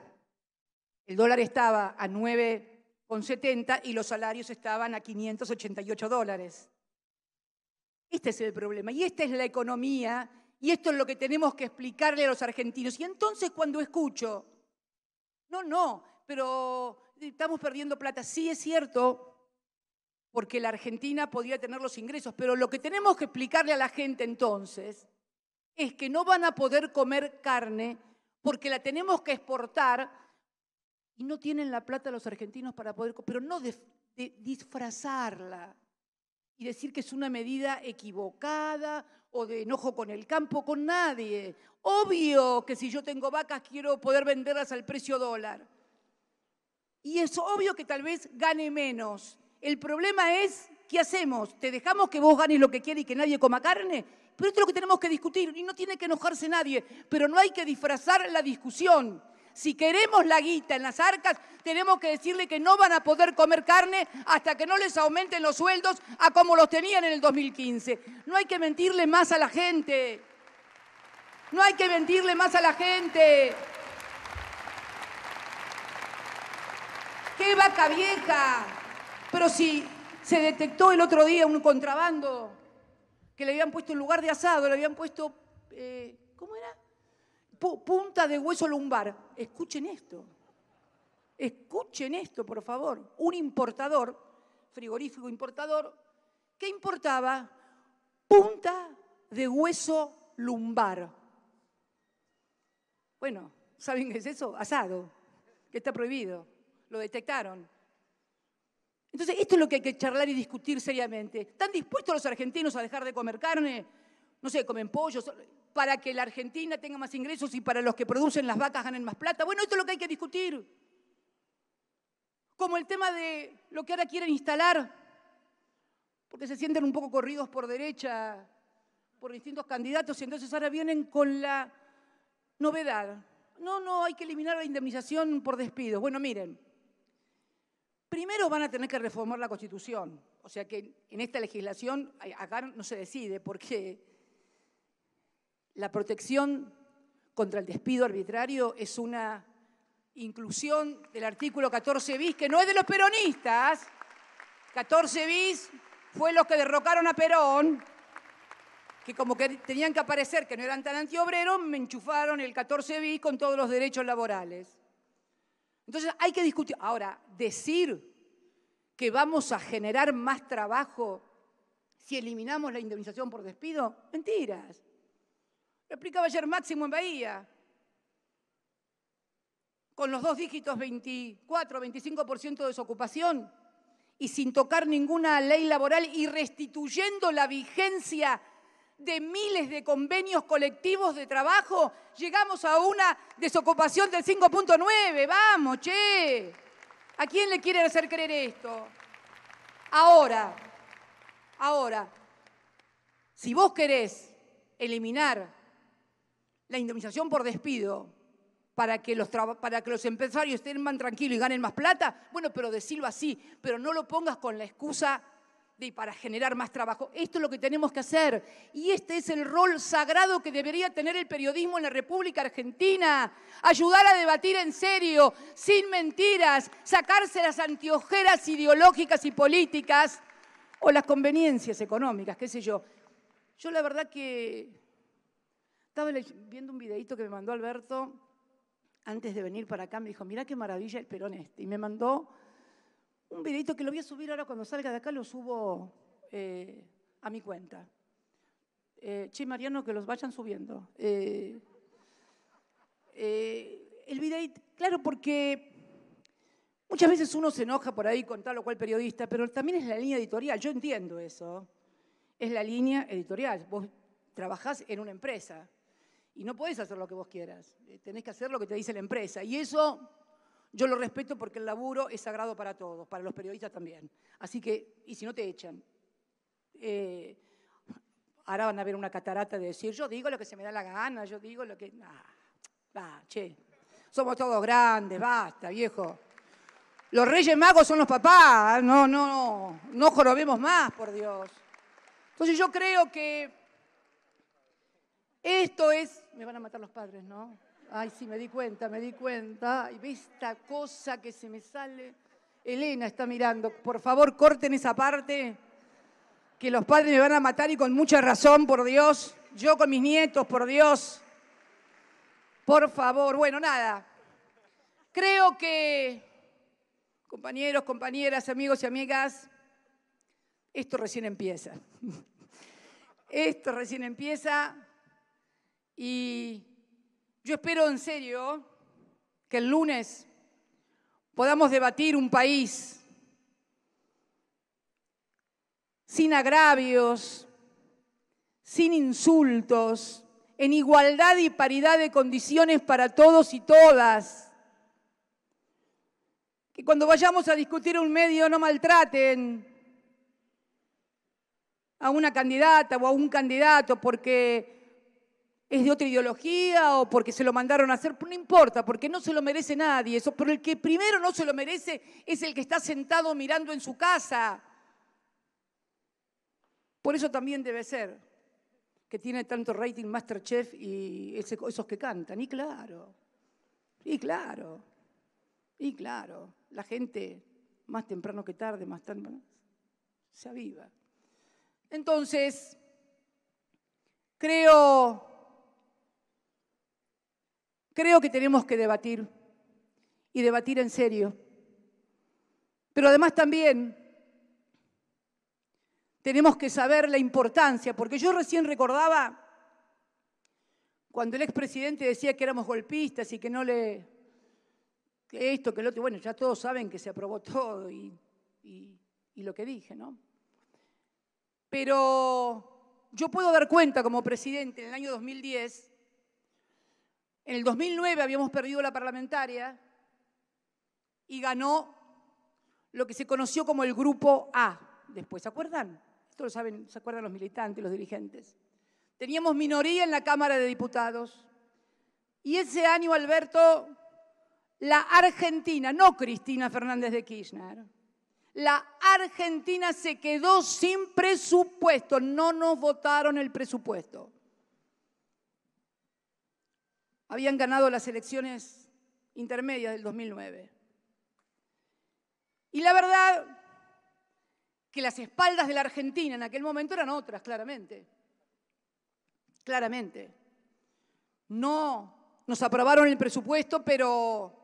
el dólar estaba a 9,70 y los salarios estaban a $588. Este es el problema y esta es la economía y esto es lo que tenemos que explicarle a los argentinos. Y entonces cuando escucho, no, pero estamos perdiendo plata. Sí, es cierto, porque la Argentina podía tener los ingresos, pero lo que tenemos que explicarle a la gente entonces es que no van a poder comer carne porque la tenemos que exportar y no tienen la plata los argentinos para poder, pero no de disfrazarla y decir que es una medida equivocada o de enojo con el campo, con nadie. Obvio que si yo tengo vacas quiero poder venderlas al precio dólar. Y es obvio que tal vez gane menos. El problema es, ¿qué hacemos? ¿Te dejamos que vos ganes lo que quieras y que nadie coma carne? Pero esto es lo que tenemos que discutir y no tiene que enojarse nadie, pero no hay que disfrazar la discusión. Si queremos la guita en las arcas, tenemos que decirle que no van a poder comer carne hasta que no les aumenten los sueldos a como los tenían en el 2015. No hay que mentirle más a la gente. No hay que mentirle más a la gente. ¡Qué vaca vieja! Pero si se detectó el otro día un contrabando que le habían puesto en lugar de asado, le habían puesto, ¿cómo era? Punta de hueso lumbar. Escuchen esto, por favor. Un importador, frigorífico importador, ¿qué importaba? Punta de hueso lumbar. Bueno, ¿saben qué es eso? Asado, que está prohibido. Lo detectaron. Entonces, esto es lo que hay que charlar y discutir seriamente. ¿Están dispuestos los argentinos a dejar de comer carne? No sé, comen pollos, para que la Argentina tenga más ingresos y para los que producen las vacas ganen más plata. Bueno, esto es lo que hay que discutir. Como el tema de lo que ahora quieren instalar, porque se sienten un poco corridos por derecha, por distintos candidatos, y entonces ahora vienen con la novedad. No, hay que eliminar la indemnización por despidos. Bueno, miren, primero van a tener que reformar la Constitución. O sea que en esta legislación acá no se decide porque la protección contra el despido arbitrario es una inclusión del artículo 14 bis, que no es de los peronistas. 14 bis fue los que derrocaron a Perón, que como que tenían que aparecer que no eran tan antiobreros, me enchufaron el 14 bis con todos los derechos laborales. Entonces hay que discutir. Ahora, decir que vamos a generar más trabajo si eliminamos la indemnización por despido, mentiras. Lo explicaba ayer Máximo en Bahía. Con los 2 dígitos, 24, 25% de desocupación y sin tocar ninguna ley laboral y restituyendo la vigencia de miles de convenios colectivos de trabajo, llegamos a una desocupación del 5.9. Vamos, che. ¿A quién le quieren hacer creer esto? Ahora, si vos querés eliminar la indemnización por despido para que los empresarios estén más tranquilos y ganen más plata, bueno, pero decilo así, pero no lo pongas con la excusa para generar más trabajo. Esto es lo que tenemos que hacer y este es el rol sagrado que debería tener el periodismo en la República Argentina. Ayudar a debatir en serio, sin mentiras, sacarse las anteojeras ideológicas y políticas o las conveniencias económicas, qué sé yo. Yo la verdad que estaba viendo un videíto que me mandó Alberto antes de venir para acá, me dijo, mirá qué maravilla el Perón este, y me mandó un videito que lo voy a subir ahora cuando salga de acá, lo subo a mi cuenta. Che, Mariano, que los vayan subiendo. El videito, claro, porque muchas veces uno se enoja por ahí con tal o cual periodista, pero también es la línea editorial. Yo entiendo eso. Es la línea editorial. Vos trabajás en una empresa y no podés hacer lo que vos quieras. Tenés que hacer lo que te dice la empresa. Y eso yo lo respeto porque el laburo es sagrado para todos, para los periodistas también. Así que, y si no te echan, ahora van a ver una catarata de decir, yo digo lo que se me da la gana, yo digo lo que... che, somos todos grandes, basta, viejo. Los Reyes Magos son los papás, no jorobemos más, por Dios. Entonces yo creo que esto es... Me van a matar los padres, ¿no? Ay, sí, me di cuenta. Ay, ve esta cosa que se me sale. Elena está mirando. Por favor, corten esa parte, que los padres me van a matar y con mucha razón, por Dios. Yo con mis nietos, por Dios. Por favor. Bueno, nada. Creo que, compañeros, compañeras, amigos y amigas, esto recién empieza. Esto recién empieza y yo espero en serio que el lunes podamos debatir un país sin agravios, sin insultos, en igualdad y paridad de condiciones para todos y todas. Que cuando vayamos a discutir un medio no maltraten a una candidata o a un candidato porque es de otra ideología o porque se lo mandaron a hacer, no importa, porque no se lo merece nadie. Eso, pero el que primero no se lo merece es el que está sentado mirando en su casa. Por eso también debe ser que tiene tanto rating MasterChef y esos que cantan. Y claro, la gente más temprano que tarde, más temprano, se aviva. Entonces, creo que tenemos que debatir, y debatir en serio. Pero además también tenemos que saber la importancia, porque yo recién recordaba cuando el expresidente decía que éramos golpistas y que no le... que esto, que lo otro, bueno, ya todos saben que se aprobó todo y lo que dije, ¿no? Pero yo puedo dar cuenta como presidente en el año 2010. En el 2009 habíamos perdido la parlamentaria y ganó lo que se conoció como el Grupo A. Después, ¿se acuerdan? Esto lo saben, ¿se acuerdan los militantes, los dirigentes? Teníamos minoría en la Cámara de Diputados. Y ese año, Alberto, la Argentina, no Cristina Fernández de Kirchner, la Argentina se quedó sin presupuesto. No nos votaron el presupuesto. Habían ganado las elecciones intermedias del 2009. Y la verdad que las espaldas de la Argentina en aquel momento eran otras, claramente. Claramente. No nos aprobaron el presupuesto, pero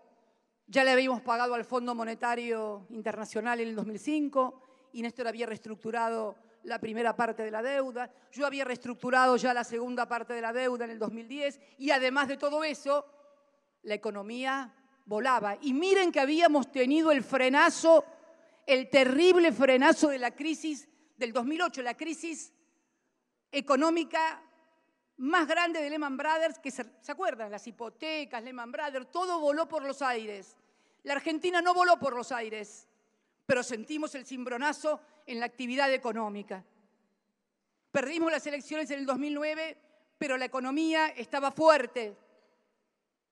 ya le habíamos pagado al Fondo Monetario Internacional en el 2005 y Néstor había reestructurado la primera parte de la deuda, yo había reestructurado ya la segunda parte de la deuda en el 2010 y además de todo eso, la economía volaba. Y miren que habíamos tenido el frenazo, el terrible frenazo de la crisis del 2008, la crisis económica más grande de Lehman Brothers, que ¿se acuerdan? Las hipotecas, Lehman Brothers, todo voló por los aires. La Argentina no voló por los aires, pero sentimos el cimbronazo en la actividad económica. Perdimos las elecciones en el 2009, pero la economía estaba fuerte,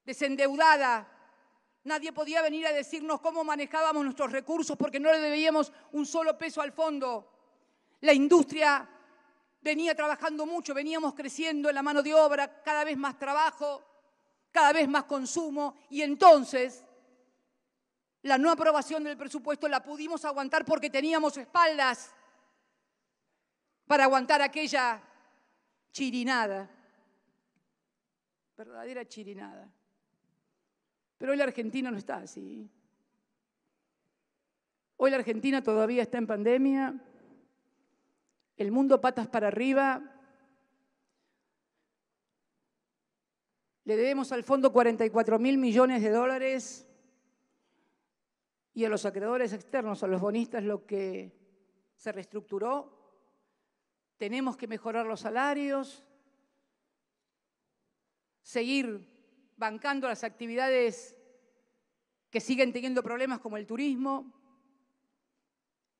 desendeudada. Nadie podía venir a decirnos cómo manejábamos nuestros recursos porque no le debíamos un solo peso al fondo. La industria venía trabajando mucho, veníamos creciendo en la mano de obra, cada vez más trabajo, cada vez más consumo, y entonces la no aprobación del presupuesto la pudimos aguantar porque teníamos espaldas para aguantar aquella chirinada, verdadera chirinada. Pero hoy la Argentina no está así. Hoy la Argentina todavía está en pandemia, el mundo patas para arriba. Le debemos al fondo 44.000 millones de dólares y a los acreedores externos, a los bonistas, lo que se reestructuró. Tenemos que mejorar los salarios, seguir bancando las actividades que siguen teniendo problemas como el turismo.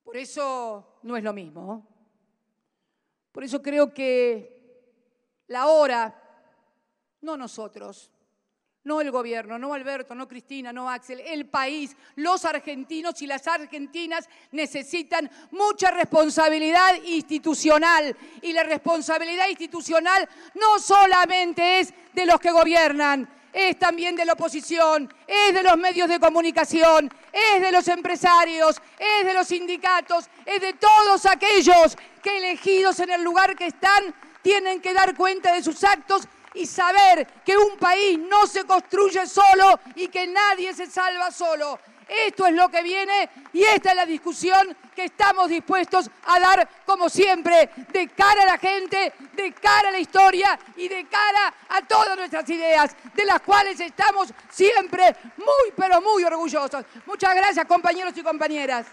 Por eso no es lo mismo. Por eso creo que la hora, no nosotros, no el gobierno, no Alberto, no Cristina, no Axel, el país, los argentinos y las argentinas necesitan mucha responsabilidad institucional. Y la responsabilidad institucional no solamente es de los que gobiernan, es también de la oposición, es de los medios de comunicación, es de los empresarios, es de los sindicatos, es de todos aquellos que elegidos en el lugar que están tienen que dar cuenta de sus actos y saber que un país no se construye solo y que nadie se salva solo. Esto es lo que viene y esta es la discusión que estamos dispuestos a dar, como siempre, de cara a la gente, de cara a la historia y de cara a todas nuestras ideas, de las cuales estamos siempre muy, pero muy orgullosos. Muchas gracias, compañeros y compañeras.